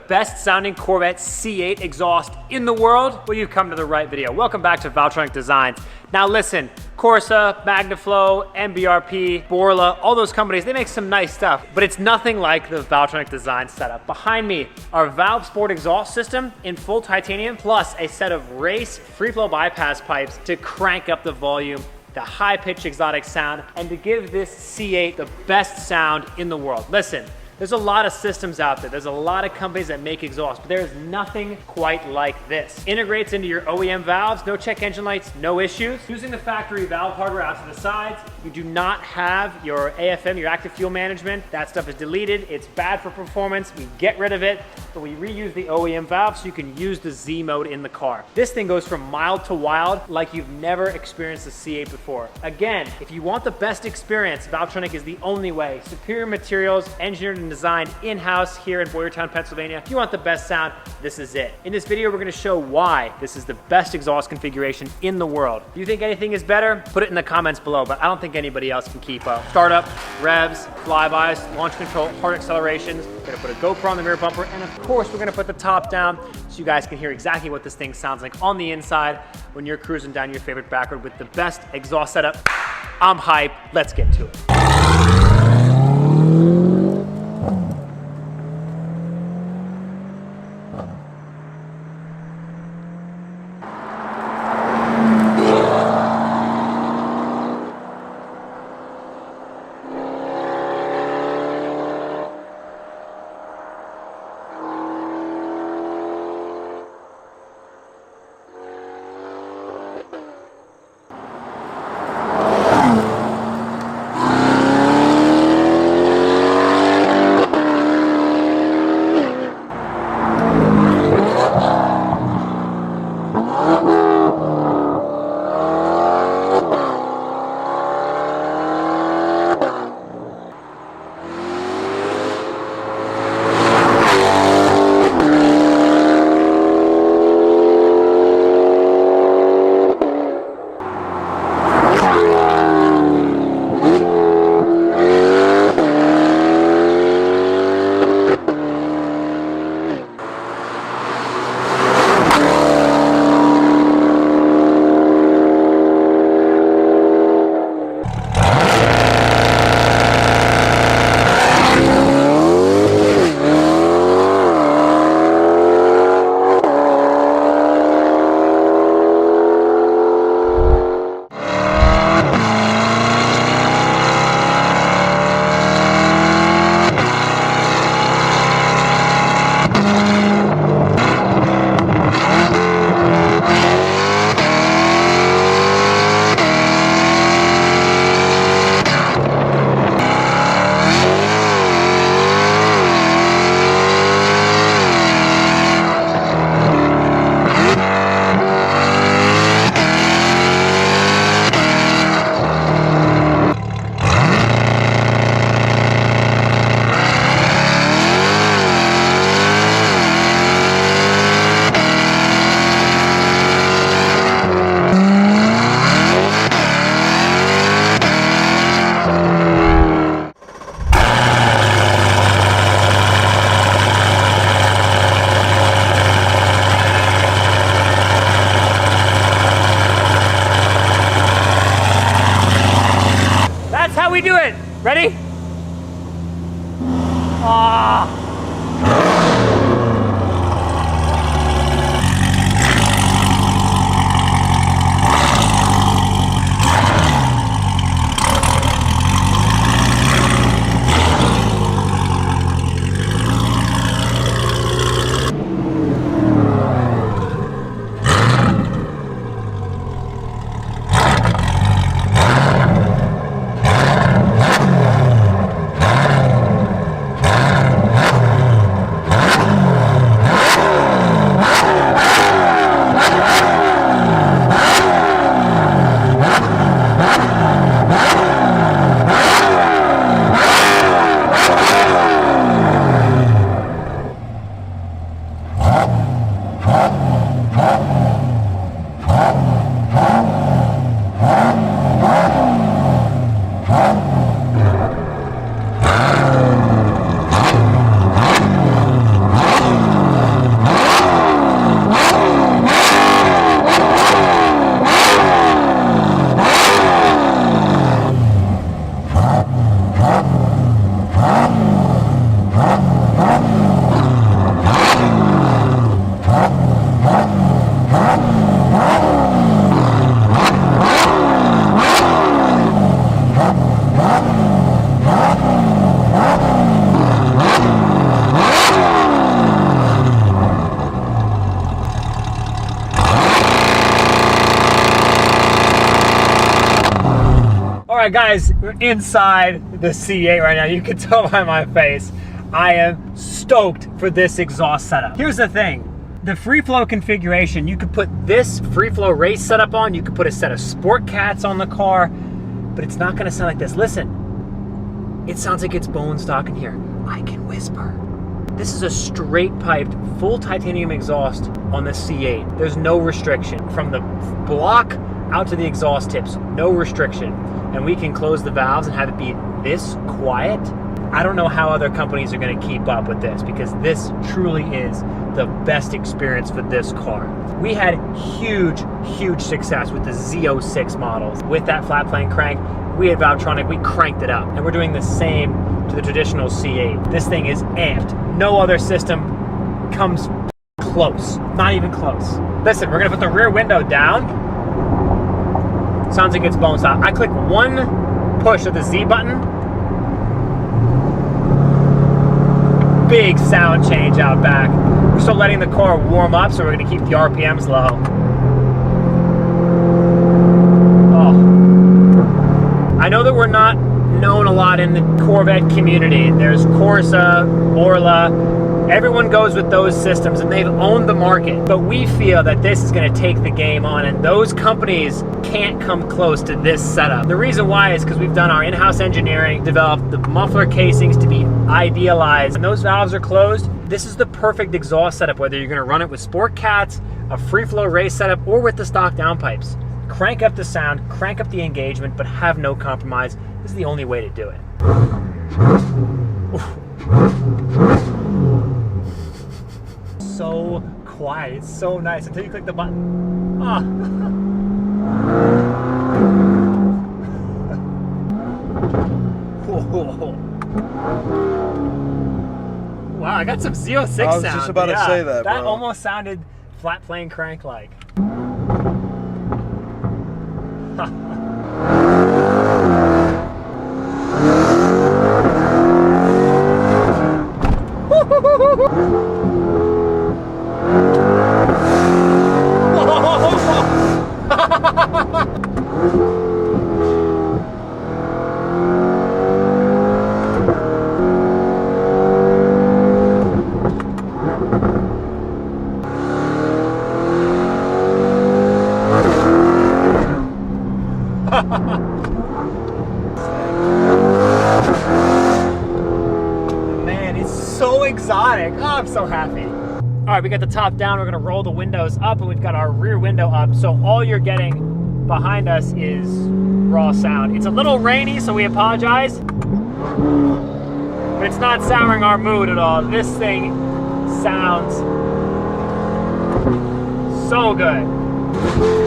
best sounding Corvette C8 exhaust in the world? Well, you've come to the right video. Welcome back to Valvetronic Designs. Now listen, Corsa, Magnaflow, MBRP, Borla, all those companies, they make some nice stuff, but it's nothing like the Valvetronic Design setup. Behind me, our Valve Sport exhaust system in full titanium, plus a set of race free flow bypass pipes to crank up the volume, the high-pitched exotic sound, and to give this C8 the best sound in the world. Listen, there's a lot of systems out there. There's a lot of companies that make exhaust, but there is nothing quite like this. Integrates into your OEM valves, no check engine lights, no issues. Using the factory valve hardware out to the sides, you do not have your AFM, your active fuel management. That stuff is deleted. It's bad for performance. We get rid of it, but we reuse the OEM valve so you can use the Z mode in the car. This thing goes from mild to wild like you've never experienced a C8 before. Again, if you want the best experience, Valvetronic is the only way. Superior materials, engineered and designed in-house here in Boyertown, Pennsylvania. If you want the best sound, this is it. In this video, we're gonna show why this is the best exhaust configuration in the world. If you think anything is better, put it in the comments below, but I don't think anybody else can keep up. Startup, revs, flybys, launch control, hard accelerations. We're gonna put a GoPro on the rear bumper, and of course, we're gonna put the top down so you guys can hear exactly what this thing sounds like on the inside when you're cruising down your favorite back road with the best exhaust setup. I'm hyped, let's get to it. How we do it. Ready? right, guys, we're inside the C8 right now. You can tell by my face. I am stoked for this exhaust setup. Here's the thing. The free flow configuration, you could put this free flow race setup on, you could put a set of sport cats on the car, but it's not gonna sound like this. Listen, it sounds like it's bone stock in here. I can whisper. This is a straight piped, full titanium exhaust on the C8. There's no restriction. From the block out to the exhaust tips, no restriction. And we can close the valves and have it be this quiet. I don't know how other companies are gonna keep up with this, because this truly is the best experience for this car. We had huge, huge success with the Z06 models. With that flat plane crank, we at Valvetronic, we cranked it up. And we're doing the same to the traditional C8. This thing is amped. No other system comes close, not even close. Listen, we're gonna put the rear window down. Sounds like it's bone stock. I click one push of the Z button, big sound change out back. We're still letting the car warm up, so we're gonna keep the RPMs low. Oh. I know that we're not known a lot in the Corvette community. There's Corsa, Borla, everyone goes with those systems and they've owned the market. But we feel that this is gonna take the game on, and those companies can't come close to this setup. The reason why is because we've done our in-house engineering, developed the muffler casings to be idealized. When those valves are closed, this is the perfect exhaust setup, whether you're gonna run it with sport cats, a free flow race setup, or with the stock downpipes. Crank up the sound, crank up the engagement, but have no compromise. This is the only way to do it. So quiet, it's so nice until you click the button. Ah. Wow, I got some Z06 sound. I was just about to say that, bro. That almost sounded flat plane crank-like. Man, it's so exotic. Oh, I'm so happy. All right, we got the top down. We're gonna roll the windows up, and we've got our rear window up. So all you're getting behind us is raw sound. It's a little rainy, so we apologize. But it's not souring our mood at all. This thing sounds so good.